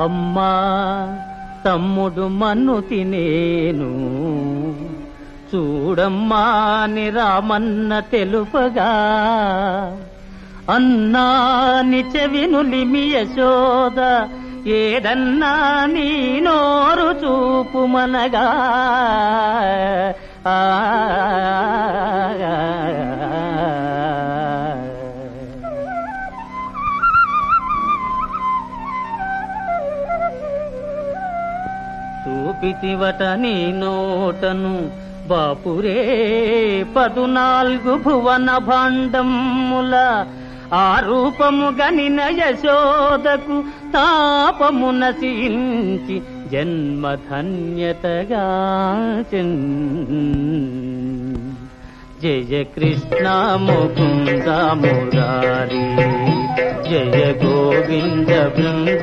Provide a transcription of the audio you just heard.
అమ్మా తమ్ముడు మన్ను తినేను చూడమ్మా అని రామన్న తెలుపగా అన్నాని చెవినులిమి యశోద ఏదన్నా నీ నోరు చూపుమనగా చూపితివట నీ నోటను బాపురే 14 భువన భాండముల ఆ రూపము గనిన యశోదకు తాపము నశించి జన్మధన్యతగా జయ కృష్ణ ముకుంద మురారి జయ గోవింద బృంద